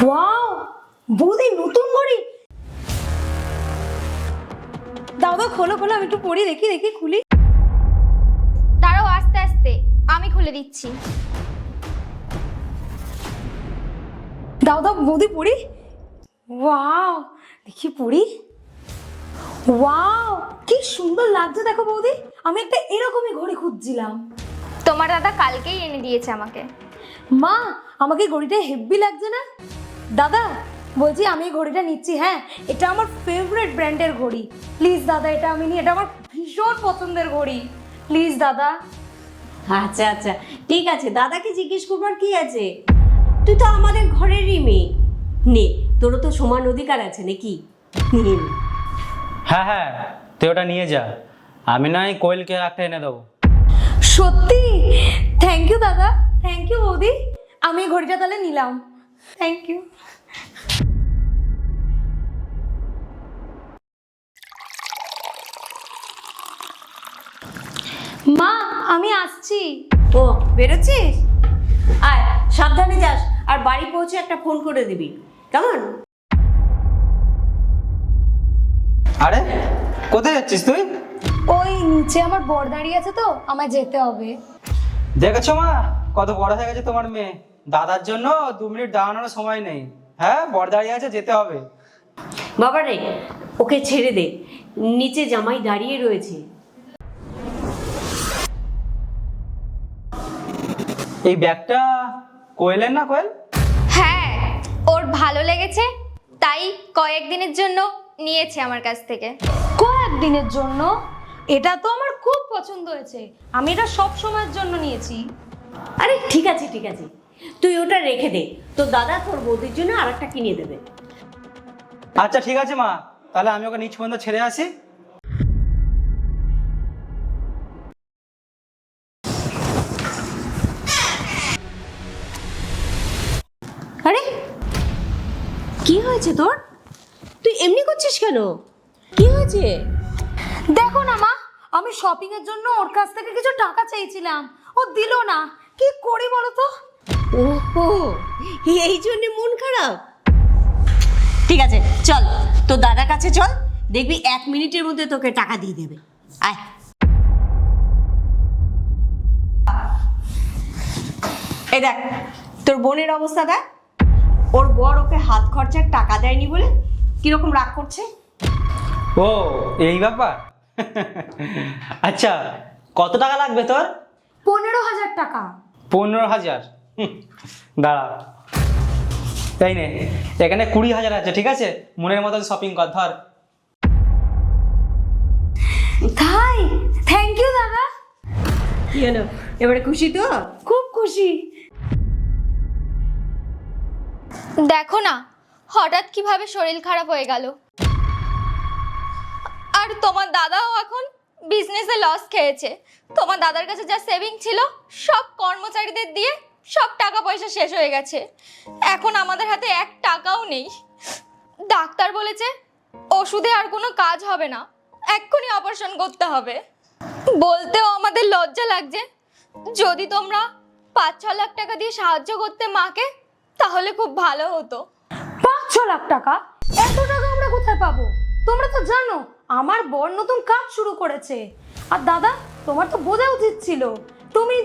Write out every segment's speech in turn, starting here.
Wow, বৌদি নতুন ঘড়ি। দাও দাও, খোলো খোলো, আমি একটু পরি, দেখি দেখি, খুলি। দাঁড়াও, আস্তে আস্তে আমি খুলে দিচ্ছি। দাও দাও বৌদি, পরি। ওয়াও, দেখি পরি। ওয়াও, কি সুন্দর লাগছে দেখো বৌদি, আমি একটা এরকমই ঘড়ি খুঁজছিলাম। তোমার দাদা কালকেই এনে দিয়েছে আমাকে। মা, আমাকে ঘড়িটা হেভি লাগছে না? দাদা বলছি, আমি এই ঘড়িটা নিচ্ছি। হ্যাঁ, এটা আমার ফেভারিট ব্র্যান্ডের ঘড়ি। প্লিজ দাদা, এটা আমি নিই, এটা আমার ভীষণ পছন্দের ঘড়ি। প্লিজ দাদা। আচ্ছা আচ্ছা, ঠিক আছে, দাদাকে জিজ্ঞেস করবার কি আছে? তুই তো আমাদের ঘরেরই মেয়ে, নে, তোরও তো সমান অধিকার আছে নাকি? নিয়ে নে। হ্যাঁ হ্যাঁ, তুই ওটা নিয়ে যা, আমি নয় কোয়েলকে একটা এনে দেবো। সত্যি? থ্যাংক ইউ দাদা, থ্যাংক ইউ বৌদি। আমি এই ঘড়িটা তাহলে নিলাম। Thank you. মা, আমি আসছি। ও, বেরোচ্ছিস? আয়, সাবধানে যাস, আর বাড়ি পৌঁছে একটা ফোন করে দিবি, কেমন? আরে কোথায় যাচ্ছিস তুই? ওই নিচে আমার বর দাঁড়িয়ে আছে, তো আমায় যেতে হবে। দেখেছো মা, কত বড় হয়ে গেছে তোমার মেয়ে। দাদার জন্য 2 মিনিট দাঁড়ানোর সময় নেই। হ্যাঁ, বর দাঁড়িয়ে আছে, যেতে হবে। বাবা রে, ওকে ছেড়ে দে, নিচে জামাই দাঁড়িয়ে রয়েছে। এই ব্যাগটা কোয়েলের না? কোয়েল? হ্যাঁ, ওর ভালো লেগেছে তাই কয়েকদিনের জন্য নিয়েছে আমার কাছ থেকে। কয়েকদিনের জন্য? এটা তো আমার খুব পছন্দ হয়েছে, আমি এটা সব সময়ের জন্য নিয়েছি। আরে ঠিক আছে ঠিক আছে, তুই ওটা রেখে দে, তোর দাদা তোর বৌদির জন্য আর একটা কিনে দেবে। আচ্ছা ঠিক আছে মা, তাহলে আমি ওকে নিচ পর্যন্ত ছেড়ে আসি। আরে কি হয়েছে তোর? তুই এমনি করছিস কেন? কি হয়েছে? দেখো না মা, আমি শপিং এর জন্য ওর কাছ থেকে কিছু টাকা চাইছিলাম, ও দিল না। কি করি বলো তো? ওহো, এই জন্য মন খারাপ? ঠিক আছে, চল তোর দাদার কাছে চল, দেখবি 1 মিনিটের মধ্যে তোকে টাকা দিয়ে দেবে। আয়। এই দেখ, তোর বোনের অবস্থা দেখ, ওর বর ওকে হাত খরচার টাকা দেয়নি বলে কিরকম রাগ করছে। ও, এই ব্যাপার। আচ্ছা, কত টাকা লাগবে তোর? 15,000 টাকা। 15,000? দাঁড়া, তাই নে, এখানে 20,000 আছে, ঠিক আছে? মনের মতন শপিং কর, ধর। তাই? থ্যাংক ইউ দাদা। কি হলো, এবারে খুশি তো? খুব খুশি। দেখো না, হঠাৎ কিভাবে শরীর খারাপ হয়ে গেল। আর তোমার দাদাও এখন বিজনেসে লস খেয়েছে। তোমার দাদার কাছে যা সেভিং ছিল সব কর্মচারীদের দিয়ে সব টাকা পয়সা শেষ হয়ে গেছে। এখন আমাদের হাতে 1 টাকাও নেই। ডাক্তার বলেছে ওষুধে আর কোনো কাজ হবে না, এক্ষুনি অপারেশন করতে হবে। বলতেও আমাদের লজ্জা লাগছে। যদি তোমরা 5-6 লাখ টাকা দিয়ে সাহায্য করতে মাকে, তাহলে খুব ভালো হতো। 5-6 লাখ টাকা? এত টাকা আমরা কোথায় পাবো? তোমরা তো জানো আমার বর নতুন কাজ শুরু করেছে। আর দাদা, তোমার তো বোঝা উচিত ছিল, তুমি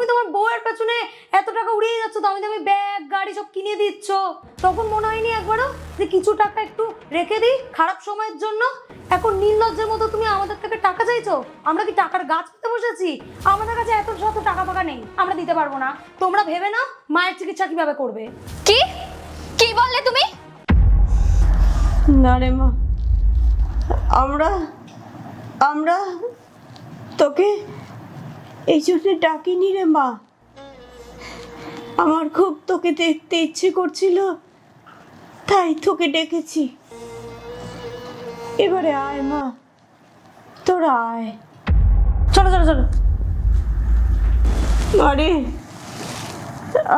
তোমার বউয়ের পেছনে এত টাকা উড়িয়ে যাচ্ছ, দামি দামি ব্যাগ গাড়ি সব কিনে দিচ্ছ। তখন মনে হয়নি একবারও যে কিছু টাকা একটু রেখে দিই খারাপ সময়ের জন্য? এখন নির্লজ্জের মতো তুমি আমাদের থেকে টাকা চাইছো। আমরা কি টাকার গাছ পেতে বসেছি? আমাদের কাছে এত শত টাকা ফাঁকা নেই, আমরা দিতে পারবো না। তোমরা ভেবে নাও মায়ের চিকিৎসা কিভাবে করবে। কি কি বললে তুমি? না রে মা, আমরা আমরা তোকে এই জন্য ডাকিনি রে মা। আমার খুব তোকে দেখতে ইচ্ছে করছিল, তাই তোকে ডেকেছি। এবারে আয় মা, তোরা আয়। চলো চলো চলো। মারে,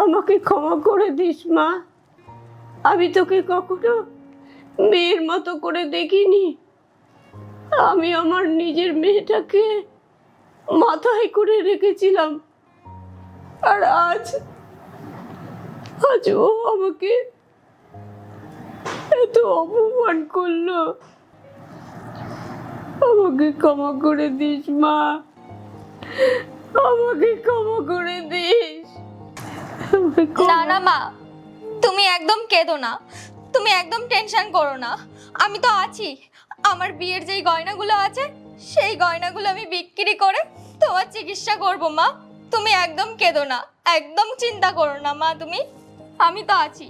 আমাকে ক্ষমা করে দিস মা, আমি তোকে কখনো মেয়ের মতো করে দেখিনি। আমি আমার নিজের মেয়েটাকে মাথায় করে রেখেছিলাম, আর আজ ও আমাকে এত অপমান করলো, আমাকে ক্ষমা করে দিস মা, আমাকে ক্ষমা করে দিস। না না মা, তুমি একদম কেঁদো না, তুমি একদম টেনশন করো না, আমি তো আছি। আমার বিয়ের যেই গয়নাগুলো আছে সেই গয়নাগুলো আমি বিক্রি করে তোমার চিকিৎসা করব মা। তুমি একদম কেঁদো না, একদম চিন্তা করো না মা, তুমি, আমি তো আছি।